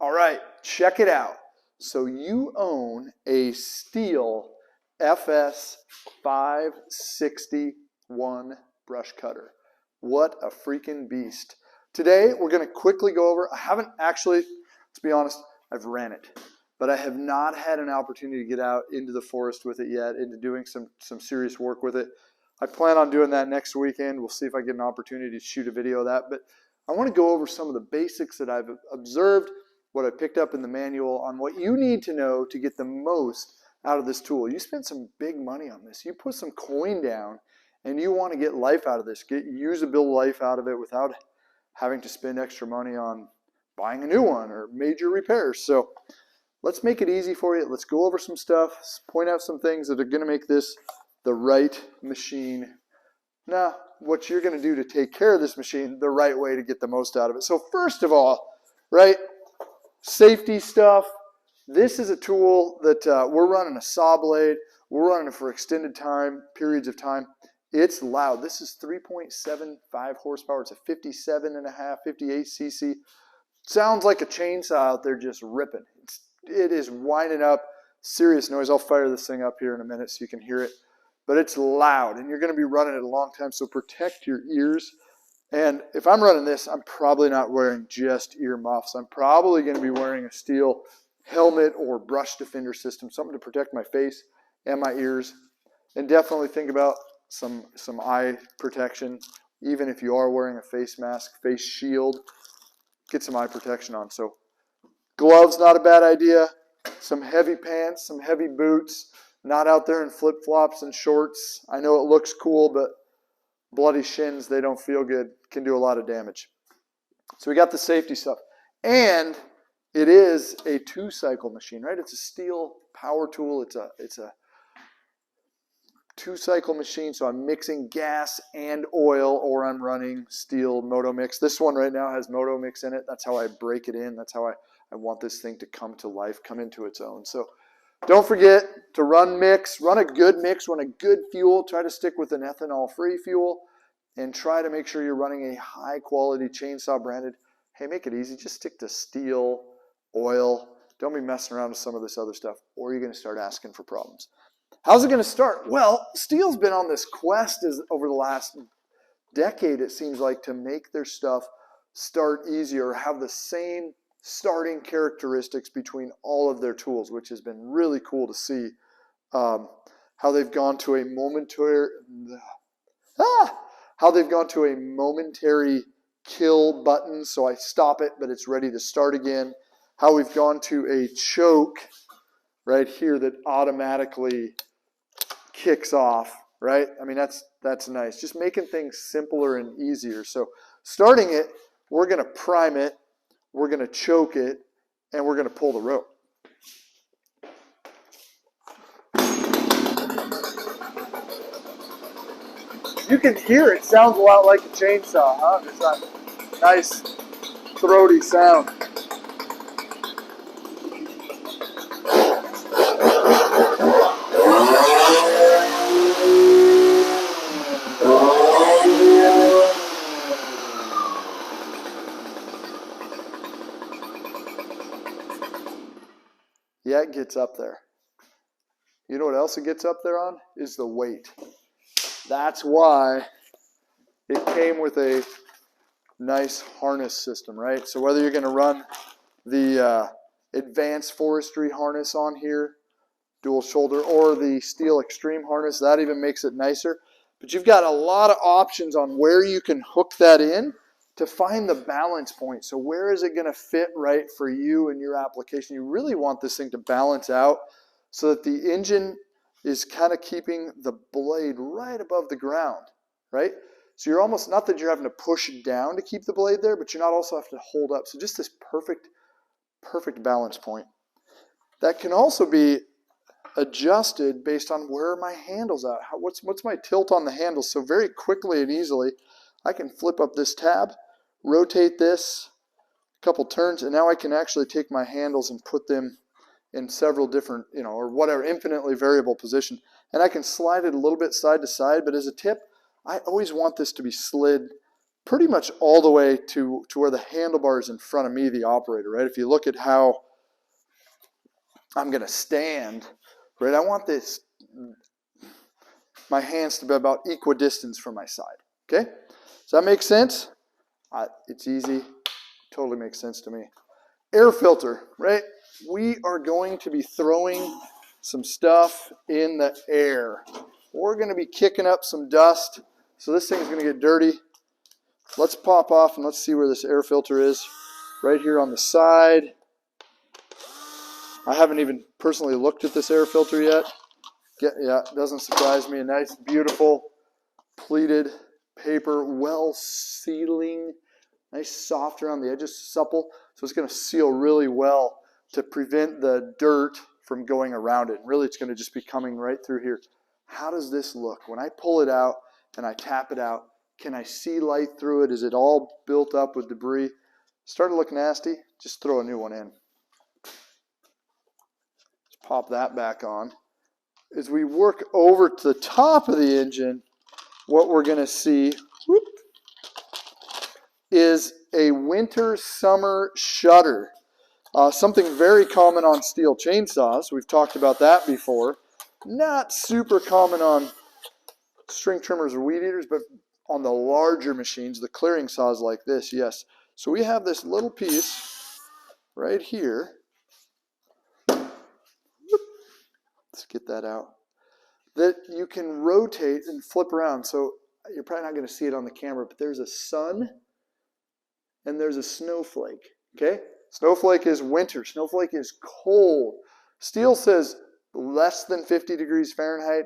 All right, check it out. So you own a Steel FS 561 brush cutter. What a freaking beast. Today we're going to quickly go over, I haven't actually, to be honest, I've ran it, but I have not had an opportunity to get out into the forest with it yet, into doing some serious work with it. I plan on doing that next weekend. We'll see if I get an opportunity to shoot a video of that, but I want to go over some of the basics that I've observed, what I picked up in the manual on what you need to know to get the most out of this tool. You spent some big money on this. You put some coin down and you want to get life out of this, get usable life out of it without having to spend extra money on buying a new one or major repairs. So let's make it easy for you. Let's go over some stuff, point out some things that are going to make this the right machine. Now, what you're going to do to take care of this machine the right way to get the most out of it. So first of all, right, safety stuff. This is a tool that we're running a saw blade. We're running it for extended periods of time. It's loud. This is 3.75 horsepower. It's a 57.5, 58 cc. Sounds like a chainsaw out there just ripping. It is winding up, serious noise. I'll fire this thing up here in a minute so you can hear it. But it's loud, and you're going to be running it a long time, so protect your ears. And if I'm running this, I'm probably not wearing just ear muffs. I'm probably going to be wearing a steel helmet or brush defender system, something to protect my face and my ears. And definitely think about some eye protection. Even if you are wearing a face mask, face shield, get some eye protection on. So gloves, not a bad idea. Some heavy pants, some heavy boots. Not out there in flip-flops and shorts. I know it looks cool, but bloody shins, they don't feel good. Can do a lot of damage. So we got the safety stuff. And it is a 2-cycle machine, right? It's a steel power tool. It's a 2-cycle machine, so I'm mixing gas and oil, or I'm running steel Moto Mix. This one right now has Moto Mix in it. That's how I break it in. That's how I want this thing to come to life, come into its own. So don't forget to run mix, run a good mix, run a good fuel. Try to stick with an ethanol-free fuel and try to make sure you're running a high-quality chainsaw branded. Hey, make it easy. Just stick to steel, oil. Don't be messing around with some of this other stuff, or you're going to start asking for problems. How's it going to start? Well, Steel's been on this quest over the last decade, it seems like, to make their stuff start easier, have the same starting characteristics between all of their tools, which has been really cool to see. How they've gone to a momentary kill button, so I stop it, but it's ready to start again. How we've gone to a choke right here that automatically kicks off, right? I mean, that's nice. Just making things simpler and easier. So starting it, we're going to prime it, we're going to choke it, and we're going to pull the rope. You can hear it. Sounds a lot like a chainsaw, huh? It's a nice throaty sound. Yeah, it gets up there. You know what else it gets up there on? Is the weight. That's why it came with a nice harness system, right? So whether you're going to run the advanced forestry harness on here, dual shoulder, or the steel extreme harness, that even makes it nicer. But you've got a lot of options on where you can hook that in to find the balance point. So where is it going to fit right for you and your application? You really want this thing to balance out so that the engine is kind of keeping the blade right above the ground, right? So you're almost, not that you're having to push down to keep the blade there, but you're not also having to hold up. So just this perfect balance point. That can also be adjusted based on where my handle's at. What's my tilt on the handle? So very quickly and easily, I can flip up this tab, rotate this a couple turns, and now I can actually take my handles and put them in several different, or whatever, infinitely variable position. And I can slide it a little bit side to side, but as a tip, I always want this to be slid pretty much all the way to where the handlebar is in front of me, the operator, right? If you look at how I'm going to stand, right, I want my hands to be about equidistant from my side, okay? Does that make sense? It's easy. Totally makes sense to me. Air filter, right? We are going to be throwing some stuff in the air. We're going to be kicking up some dust. So this thing's going to get dirty. Let's pop off and let's see where this air filter is. Right here on the side. I haven't even personally looked at this air filter yet. Yeah, it doesn't surprise me. A nice, beautiful, pleated paper, well sealing. Nice, soft around the edges, supple. So it's going to seal really well to prevent the dirt from going around it. Really, it's going to just be coming right through here. How does this look? When I pull it out and I tap it out, can I see light through it? Is it all built up with debris? Started to look nasty? Just throw a new one in. Just pop that back on. As we work over to the top of the engine, what we're going to see is a winter-summer shutter. Something very common on steel chainsaws. We've talked about that before. Not super common on string trimmers or weed eaters, but on the larger machines, the clearing saws like this, yes. So we have this little piece right here. Let's get that out. That you can rotate and flip around. So you're probably not going to see it on the camera, but there's a sun and there's a snowflake. Okay? Snowflake is winter. Snowflake is cold. Steel says less than 50 degrees Fahrenheit.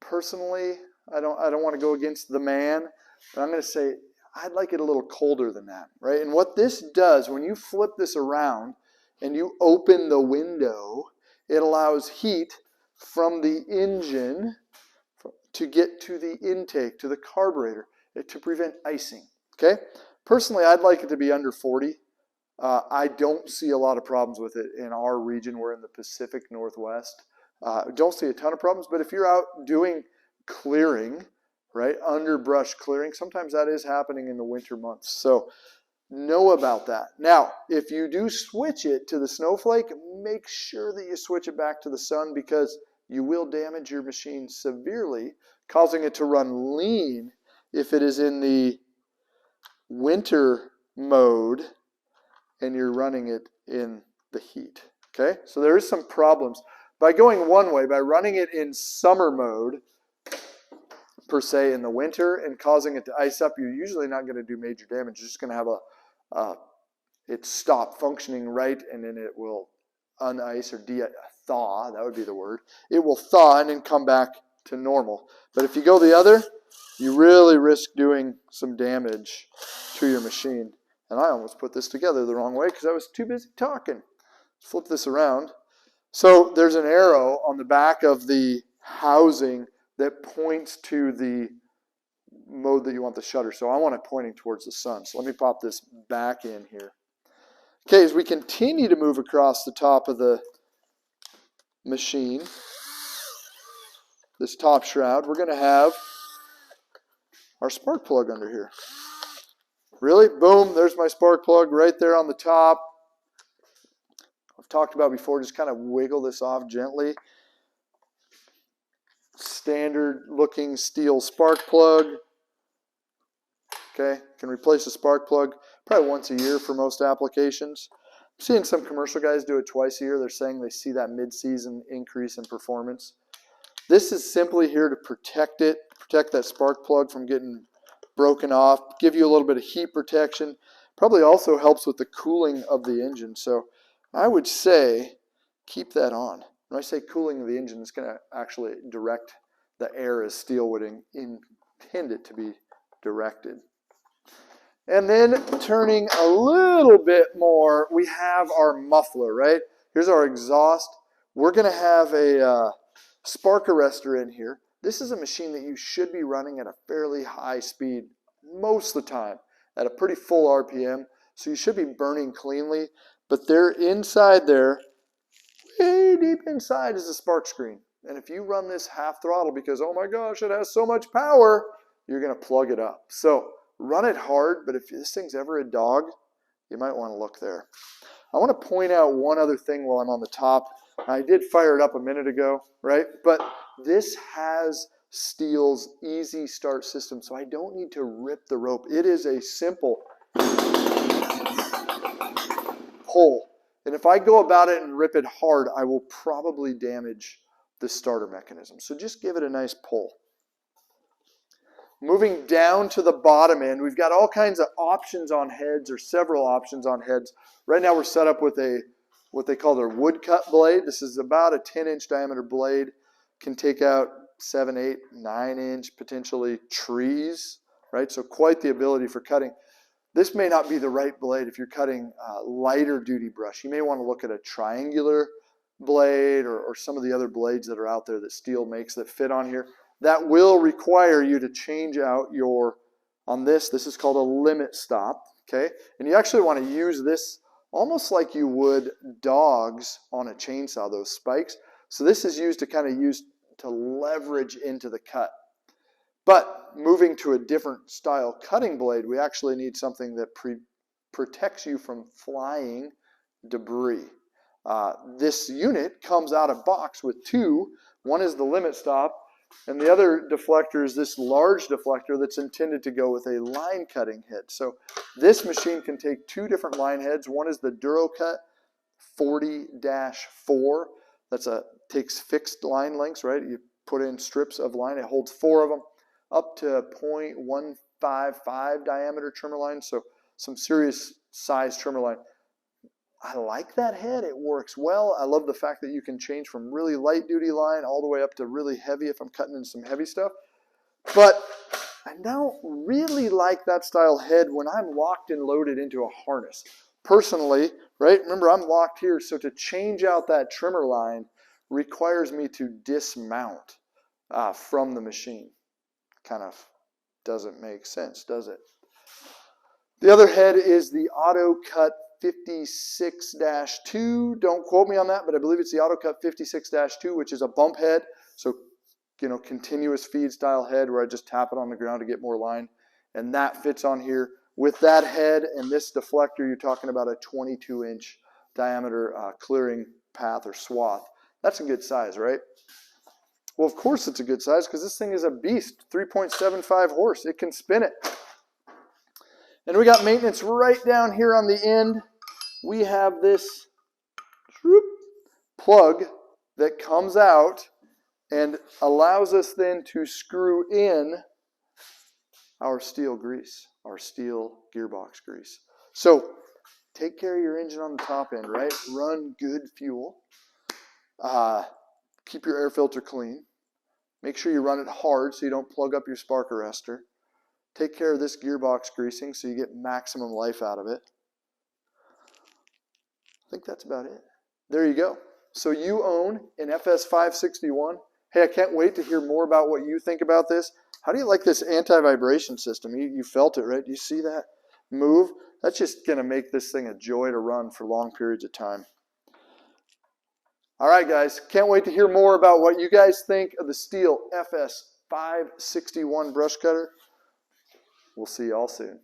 Personally, I don't want to go against the man, but I'm going to say I'd like it a little colder than that, right? And what this does, when you flip this around and you open the window, it allows heat from the engine to get to the intake, to the carburetor, to prevent icing, okay? Personally, I'd like it to be under 40. I don't see a lot of problems with it in our region. We're in the Pacific Northwest. Don't see a ton of problems, but if you're out doing clearing, right, underbrush clearing, sometimes that is happening in the winter months. So know about that. Now, if you do switch it to the snowflake, make sure that you switch it back to the sun because you will damage your machine severely, causing it to run lean if it is in the winter mode and you're running it in the heat. Okay, so there is some problems. By going one way, by running it in summer mode, per se, in the winter and causing it to ice up, you're usually not going to do major damage. You're just going to have it stop functioning right, and then it will unice or thaw, that would be the word. It will thaw and then come back to normal. But if you go the other, you really risk doing some damage to your machine. And I almost put this together the wrong way because I was too busy talking. Flip this around. So there's an arrow on the back of the housing that points to the mode that you want the shutter. So I want it pointing towards the sun. So let me pop this back in here. Okay, as we continue to move across the top of the machine, this top shroud, we're going to have our spark plug under here. Really? Boom, there's my spark plug right there on the top. I've talked about before, just kind of wiggle this off gently. Standard looking steel spark plug. Okay, can replace a spark plug probably once a year for most applications. I'm seeing some commercial guys do it twice a year. They're saying they see that mid-season increase in performance. This is simply here to protect it, protect that spark plug from getting broken off, give you a little bit of heat protection. Probably also helps with the cooling of the engine. So I would say keep that on. When I say cooling of the engine, it's going to actually direct the air as steel would intend it to be directed. And then turning a little bit more, we have our muffler, right? Here's our exhaust. We're going to have a spark arrestor in here. This is a machine that you should be running at a fairly high speed most of the time, at a pretty full RPM. So you should be burning cleanly. But there, inside there, way deep inside is a spark screen. And if you run this half throttle because, oh my gosh, it has so much power, you're going to plug it up. So run it hard, but if this thing's ever a dog, you might want to look there. I want to point out one other thing while I'm on the top. I did fire it up a minute ago, right? But this has Steel's easy start system, so I don't need to rip the rope. It is a simple pull. And if I go about it and rip it hard, I will probably damage the starter mechanism. So just give it a nice pull. Moving down to the bottom end, we've got all kinds of options on heads, or several options on heads. Right now we're set up with what they call their woodcut blade. This is about a 10-inch diameter blade. Can take out 7, 8, 9-inch potentially trees, right? So quite the ability for cutting. This may not be the right blade if you're cutting lighter duty brush. You may want to look at a triangular blade or some of the other blades that are out there that Steel makes that fit on here. That will require you to change out on this is called a limit stop, okay? And you actually want to use this almost like you would dogs on a chainsaw, those spikes. So this is used to leverage into the cut. But moving to a different style cutting blade, we actually need something that protects you from flying debris. This unit comes out of box with two. One is the limit stop, and the other deflector is this large deflector that's intended to go with a line cutting head. So this machine can take two different line heads. One is the DuroCut 40-4. Takes fixed line lengths, right? You put in strips of line. It holds 4 of them, up to 0.155 diameter trimmer line. So some serious size trimmer line. I like that head. It works well. I love the fact that you can change from really light duty line all the way up to really heavy if I'm cutting in some heavy stuff. But I don't really like that style head when I'm locked and loaded into a harness. Personally, right? Remember, I'm locked here, so to change out that trimmer line requires me to dismount from the machine. Kind of doesn't make sense, does it? The other head is the AutoCut 56-2. Don't quote me on that, but I believe it's the AutoCut 56-2, which is a bump head. So, continuous feed style head where I just tap it on the ground to get more line. And that fits on here. With that head and this deflector, you're talking about a 22-inch diameter clearing path or swath. That's a good size, right? Well, of course it's a good size because this thing is a beast, 3.75 horse. It can spin it. And we got maintenance right down here on the end. We have this plug that comes out and allows us then to screw in our steel grease, our steel gearbox grease. So take care of your engine on the top end, right? Run good fuel. Keep your air filter clean. Make sure you run it hard so you don't plug up your spark arrestor. Take care of this gearbox greasing so you get maximum life out of it. I think that's about it. There you go. So you own an FS561. Hey, I can't wait to hear more about what you think about this. How do you like this anti-vibration system? You felt it, right? Do you see that move? That's just going to make this thing a joy to run for long periods of time. All right, guys. Can't wait to hear more about what you guys think of the Steel FS561 brush cutter. We'll see you all soon.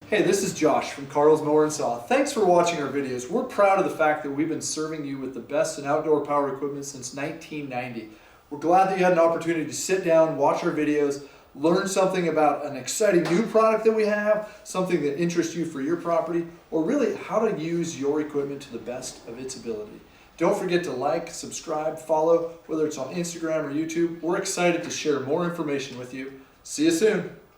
Hey, this is Josh from Carl's Mower and Saw. Thanks for watching our videos. We're proud of the fact that we've been serving you with the best in outdoor power equipment since 1990. We're glad that you had an opportunity to sit down, watch our videos, learn something about an exciting new product that we have, something that interests you for your property, or really how to use your equipment to the best of its ability. Don't forget to like, subscribe, follow, whether it's on Instagram or YouTube. We're excited to share more information with you. See you soon.